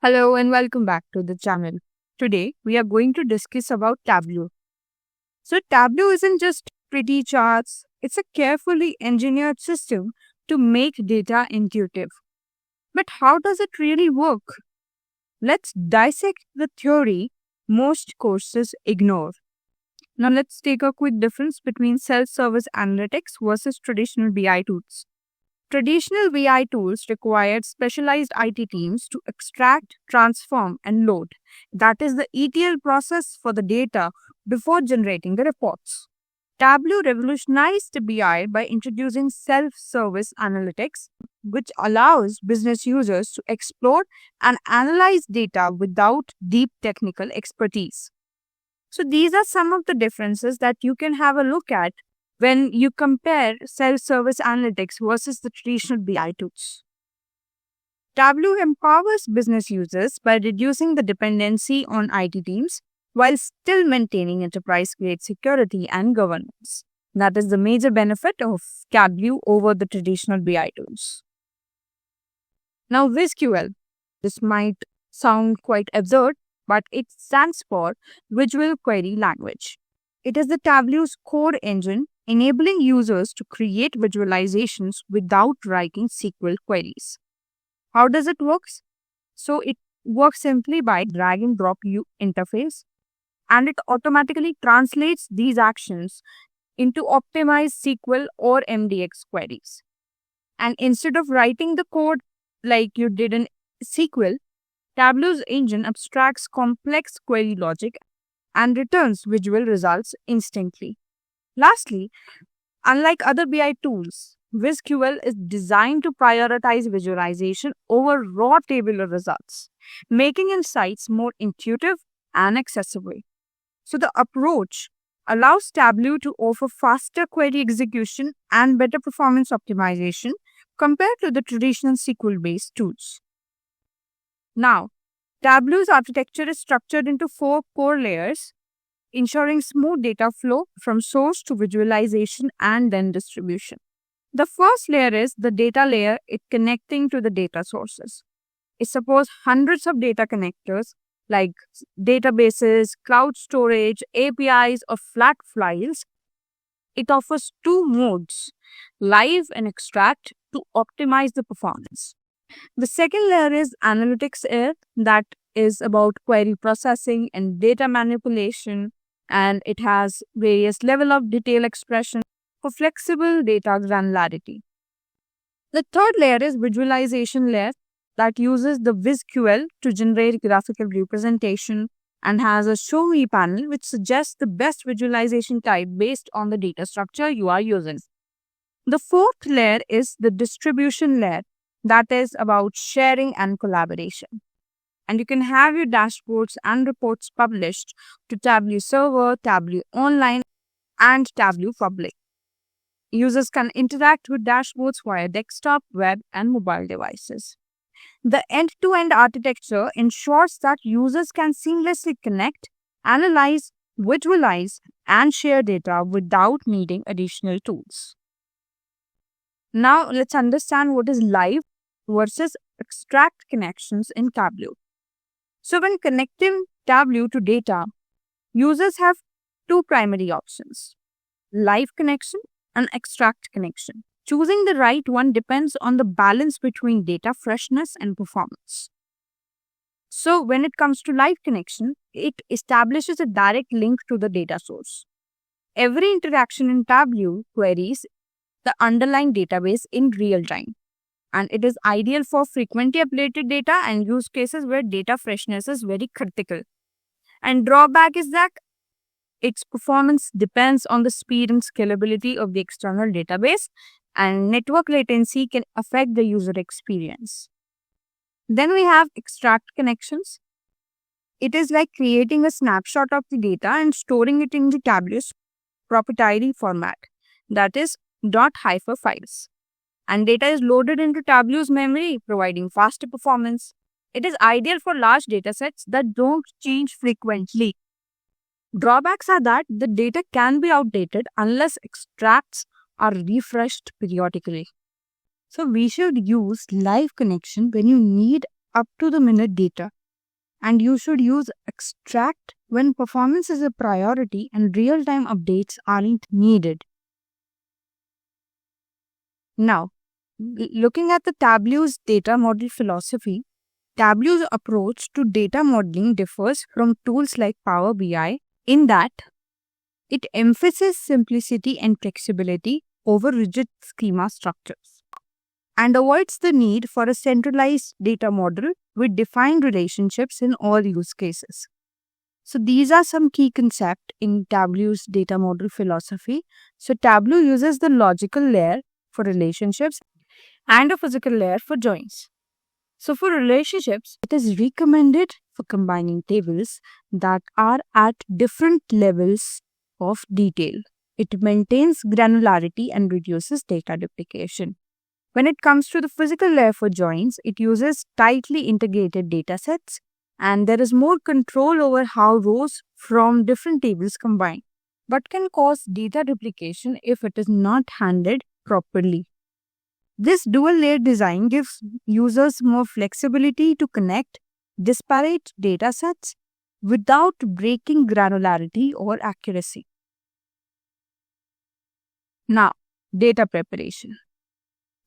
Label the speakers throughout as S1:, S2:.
S1: Hello and welcome back to the channel. Today we are going to discuss about Tableau. So Tableau isn't just pretty charts, it's a carefully engineered system to make data intuitive. But how does it really work? Let's dissect the theory most courses ignore. Now let's take a quick difference between self-service analytics versus traditional BI tools. Traditional BI tools required specialized IT teams to extract, transform, and load. That is the ETL process for the data before generating the reports. Tableau revolutionized BI by introducing self service analytics, which allows business users to explore and analyze data without deep technical expertise. So, these are some of the differences that you can have a look at when you compare self-service analytics versus the traditional BI tools. Tableau empowers business users by reducing the dependency on IT teams while still maintaining enterprise-grade security and governance. That is the major benefit of Tableau over the traditional BI tools. Now, VisQL. This might sound quite absurd, but it stands for Visual Query Language. It is the Tableau's core engine enabling users to create visualizations without writing SQL queries. How does it work? So it works simply by drag and drop interface, and it automatically translates these actions into optimized SQL or MDX queries. And instead of writing the code like you did in SQL, Tableau's engine abstracts complex query logic and returns visual results instantly. Lastly, unlike other BI tools, VisQL is designed to prioritize visualization over raw tabular results, making insights more intuitive and accessible. So the approach allows Tableau to offer faster query execution and better performance optimization compared to the traditional SQL-based tools. Now, Tableau's architecture is structured into 4 core layers, ensuring smooth data flow from source to visualization and then distribution. The first layer is the data layer, it connecting to the data sources. It supports hundreds of data connectors like databases, cloud storage, APIs, or flat files. It offers 2 modes, live and extract, to optimize the performance. The second layer is analytics layer, that is about query processing and data manipulation, and it has various level of detail expression for flexible data granularity. The third layer is visualization layer, that uses the VisQL to generate graphical representation and has a show me panel which suggests the best visualization type based on the data structure you are using. The fourth layer is the distribution layer, that is about sharing and collaboration. And you can have your dashboards and reports published to Tableau Server, Tableau Online, and Tableau Public. Users can interact with dashboards via desktop, web, and mobile devices. The end-to-end architecture ensures that users can seamlessly connect, analyze, visualize, and share data without needing additional tools. Now, let's understand what is live versus extract connections in Tableau. So when connecting Tableau to data, users have 2 primary options, live connection and extract connection. Choosing the right one depends on the balance between data freshness and performance. So when it comes to live connection, it establishes a direct link to the data source. Every interaction in Tableau queries the underlying database in real time. And it is ideal for frequently updated data and use cases where data freshness is very critical. And drawback is that its performance depends on the speed and scalability of the external database, and network latency can affect the user experience. Then we have extract connections. It is like creating a snapshot of the data and storing it in the Tableau's proprietary format, that is .hypher files. And data is loaded into Tableau's memory, providing faster performance. It is ideal for large datasets that don't change frequently. Drawbacks are that the data can be outdated unless extracts are refreshed periodically. So we should use live connection when you need up to the minute data, and you should use extract when performance is a priority and real time updates aren't needed. Now, looking at the Tableau's data model philosophy, Tableau's approach to data modeling differs from tools like Power BI in that it emphasizes simplicity and flexibility over rigid schema structures and avoids the need for a centralized data model with defined relationships in all use cases. So these are some key concepts in Tableau's data model philosophy. So Tableau uses the logical layer for relationships and a physical layer for joins. So for relationships, it is recommended for combining tables that are at different levels of detail. It maintains granularity and reduces data duplication. When it comes to the physical layer for joins, it uses tightly integrated data sets, and there is more control over how rows from different tables combine, but can cause data duplication if it is not handled properly. This dual layer design gives users more flexibility to connect disparate data sets without breaking granularity or accuracy. Now, data preparation.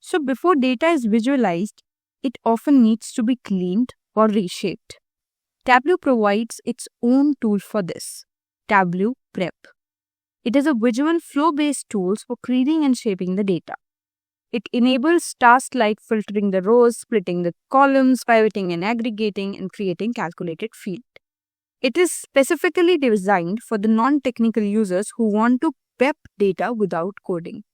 S1: So before data is visualized, it often needs to be cleaned or reshaped. Tableau provides its own tool for this, Tableau Prep. It is a visual flow-based tool for cleaning and shaping the data. It enables tasks like filtering the rows, splitting the columns, pivoting and aggregating, and creating calculated fields. It is specifically designed for the non-technical users who want to prep data without coding.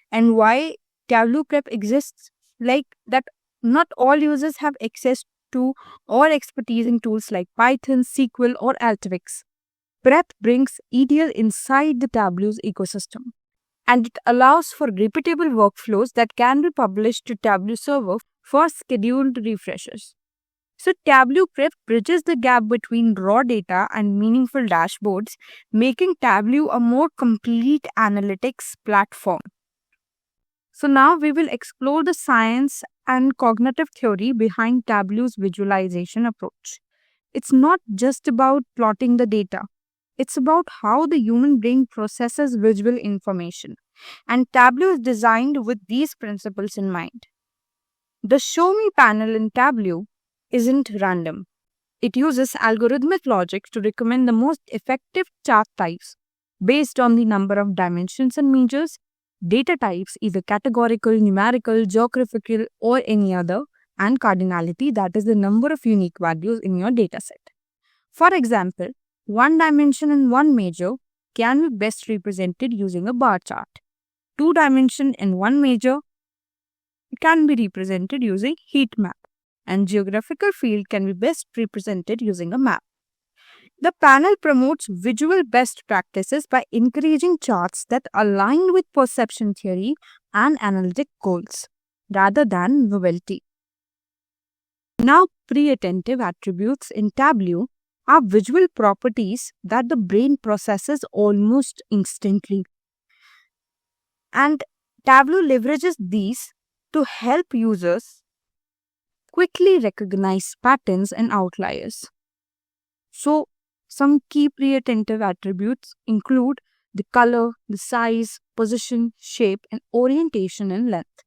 S1: And why Tableau Prep exists? Like that, not all users have access to or expertise in tools like Python, SQL, or Alteryx. Prep brings ETL inside the Tableau's ecosystem, and it allows for repeatable workflows that can be published to Tableau server for scheduled refreshes. So Tableau Prep bridges the gap between raw data and meaningful dashboards, making Tableau a more complete analytics platform. So now we will explore the science and cognitive theory behind Tableau's visualization approach. It's not just about plotting the data. It's about how the human brain processes visual information. And Tableau is designed with these principles in mind. The Show Me panel in Tableau isn't random. It uses algorithmic logic to recommend the most effective chart types based on the number of dimensions and measures, data types, either categorical, numerical, geographical, or any other, and cardinality, that is the number of unique values in your dataset. For example, one dimension and one measure can be best represented using a bar chart. Two dimension and one measure can be represented using heat map, and geographical field can be best represented using a map. The panel promotes visual best practices by encouraging charts that align with perception theory and analytic goals, rather than novelty. Now, pre-attentive attributes in Tableau are visual properties that the brain processes almost instantly. And Tableau leverages these to help users quickly recognize patterns and outliers. So, some key pre-attentive attributes include the color, the size, position, shape, and orientation and length.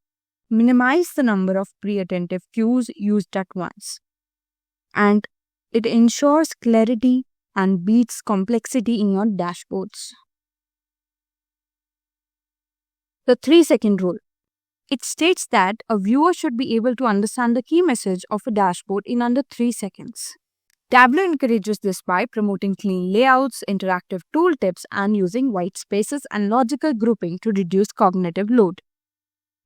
S1: Minimize the number of pre-attentive cues used at once. And it ensures clarity and beats complexity in your dashboards. The 3-second rule. It states that a viewer should be able to understand the key message of a dashboard in under 3 seconds. Tableau encourages this by promoting clean layouts, interactive tooltips, and using white spaces and logical grouping to reduce cognitive load.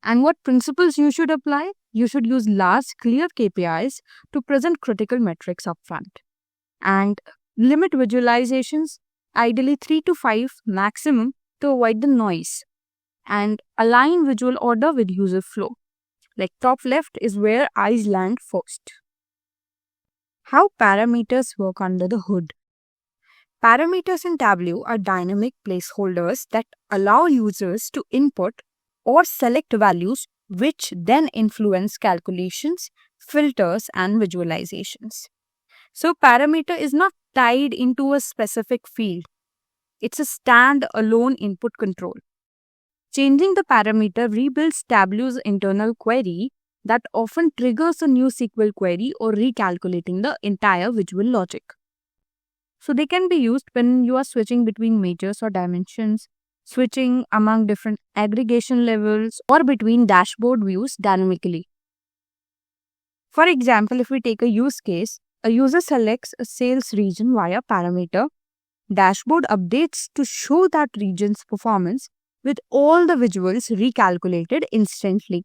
S1: And what principles you should apply? You should use large, clear KPIs to present critical metrics upfront. And limit visualizations, ideally 3 to 5 maximum, to avoid the noise. And align visual order with user flow. Like top left is where eyes land first. How parameters work under the hood. Parameters in Tableau are dynamic placeholders that allow users to input or select values which then influence calculations, filters, and visualizations. So, parameter is not tied into a specific field. It's a stand-alone input control. Changing the parameter rebuilds Tableau's internal query that often triggers a new SQL query or recalculating the entire visual logic. So they can be used when you are switching between measures or dimensions, switching among different aggregation levels, or between dashboard views dynamically. For example, if we take a use case, a user selects a sales region via parameter. Dashboard updates to show that region's performance with all the visuals recalculated instantly.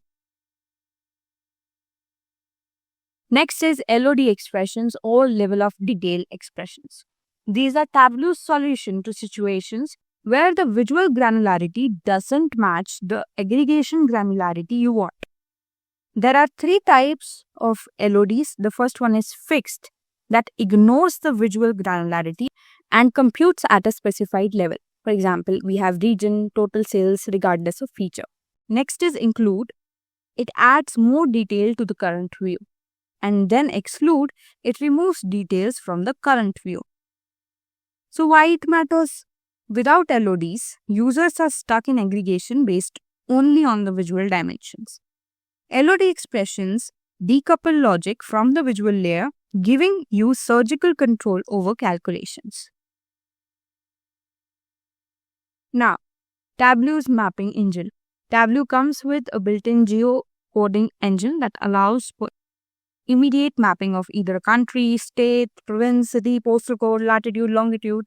S1: Next is LOD expressions or level of detail expressions. These are Tableau's solution to situations where the visual granularity doesn't match the aggregation granularity you want. There are three types of LODs. The first one is fixed, that ignores the visual granularity and computes at a specified level. For example, we have region, total sales regardless of feature. Next is include. It adds more detail to the current view. And then exclude, it removes details from the current view. So why it matters? Without LODs, users are stuck in aggregation based only on the visual dimensions. LOD expressions decouple logic from the visual layer, giving you surgical control over calculations. Now, Tableau's mapping engine. Tableau comes with a built-in geocoding engine that allows for immediate mapping of either a country, state, province, city, postal code, latitude, longitude.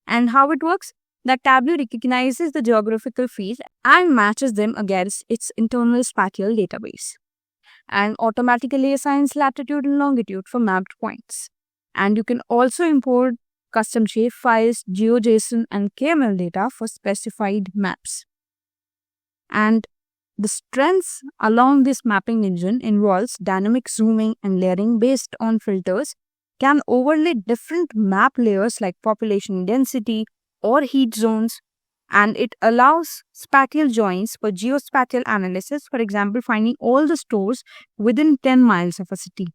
S1: And how it works? That Tableau recognizes the geographical fields and matches them against its internal spatial database, and automatically assigns latitude and longitude for mapped points. And you can also import custom shape files, GeoJSON, and KML data for specified maps. And the strengths along this mapping engine involves dynamic zooming and layering based on filters, can overlay different map layers like population density or heat zones, and it allows spatial joins for geospatial analysis, for example, finding all the stores within 10 miles of a city.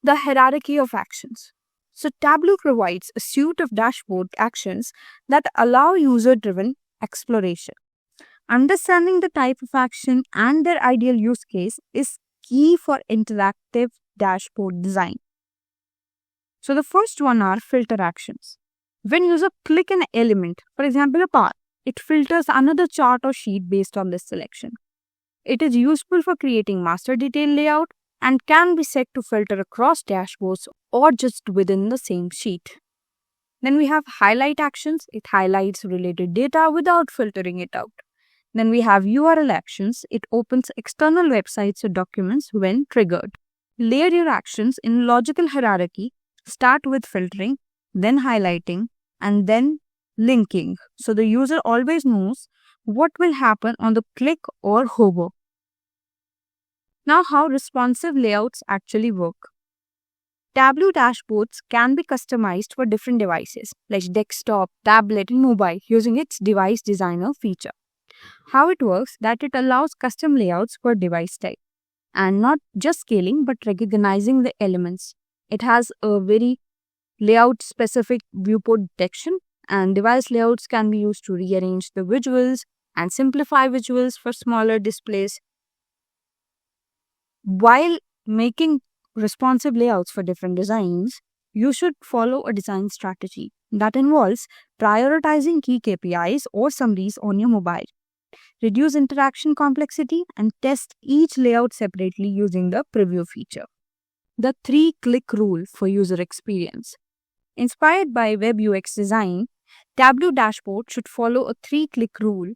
S1: The hierarchy of actions. So Tableau provides a suite of dashboard actions that allow user-driven exploration. Understanding the type of action and their ideal use case is key for interactive dashboard design. So the first one are filter actions. When user click an element, for example a path, it filters another chart or sheet based on this selection. It is useful for creating master detail layout and can be set to filter across dashboards or just within the same sheet. Then we have highlight actions. It highlights related data without filtering it out. Then we have URL actions. It opens external websites or documents when triggered. Layer your actions in logical hierarchy. Start with filtering, then highlighting, and then linking. So the user always knows what will happen on the click or hover. Now, how responsive layouts actually work. Tableau dashboards can be customized for different devices like desktop, tablet, and mobile using its device designer feature. How it works, that it allows custom layouts for device type and not just scaling but recognizing the elements. It has a very layout specific viewport detection, and device layouts can be used to rearrange the visuals and simplify visuals for smaller displays. While making responsive layouts for different designs, you should follow a design strategy that involves prioritizing key KPIs or summaries on your mobile. Reduce interaction complexity and test each layout separately using the preview feature. The 3-click rule for user experience. Inspired by web UX design, Tableau dashboard should follow a 3-click rule.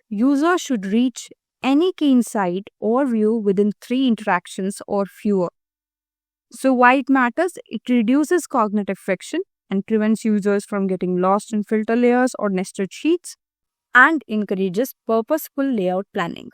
S1: User should reach any key insight or view within 3 interactions or fewer. So why it matters? It reduces cognitive friction and prevents users from getting lost in filter layers or nested sheets, and encourages purposeful layout planning.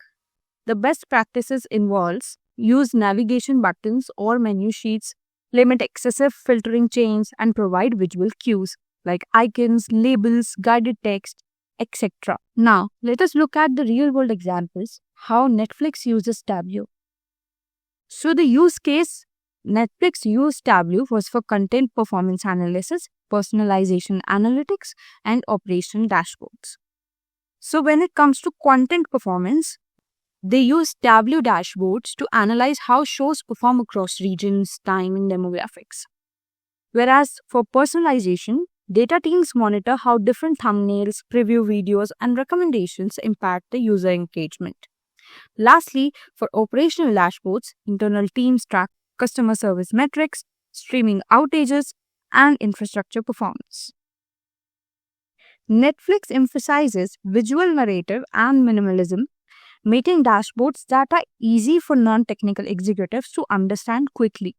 S1: The best practices involves use navigation buttons or menu sheets, limit excessive filtering chains, and provide visual cues like icons, labels, guided text. etc. Now, let us look at the real world examples how Netflix uses Tableau. So, the use case Netflix used Tableau was for content performance analysis, personalization analytics, and operational dashboards. So, when it comes to content performance, they use Tableau dashboards to analyze how shows perform across regions, time, and demographics. Whereas for personalization, data teams monitor how different thumbnails, preview videos, and recommendations impact the user engagement. Lastly, for operational dashboards, internal teams track customer service metrics, streaming outages, and infrastructure performance. Netflix emphasizes visual narrative and minimalism, making dashboards that are easy for non-technical executives to understand quickly.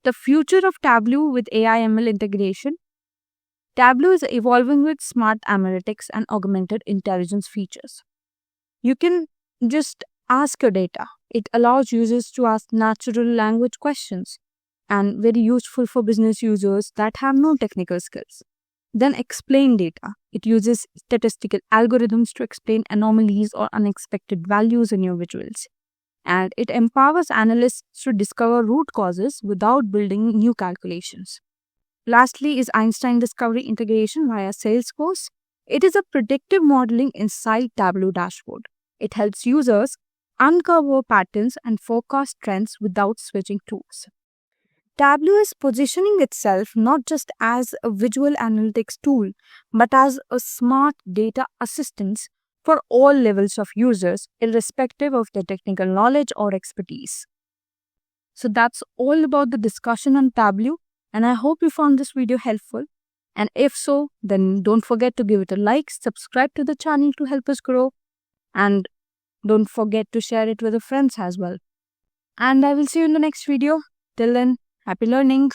S1: The future of Tableau with AI/ML integration. Tableau is evolving with smart analytics and augmented intelligence features. You can just ask your data. It allows users to ask natural language questions and very useful for business users that have no technical skills. Then explain data. It uses statistical algorithms to explain anomalies or unexpected values in your visuals. And it empowers analysts to discover root causes without building new calculations. Lastly is Einstein Discovery integration via Salesforce. It is a predictive modeling inside Tableau dashboard. It helps users uncover patterns and forecast trends without switching tools. Tableau is positioning itself not just as a visual analytics tool, but as a smart data assistant for all levels of users, irrespective of their technical knowledge or expertise. So that's all about the discussion on Tableau, and I hope you found this video helpful. And if so, then don't forget to give it a like, subscribe to the channel to help us grow, and don't forget to share it with your friends as well. And I will see you in the next video. Till then, happy learning.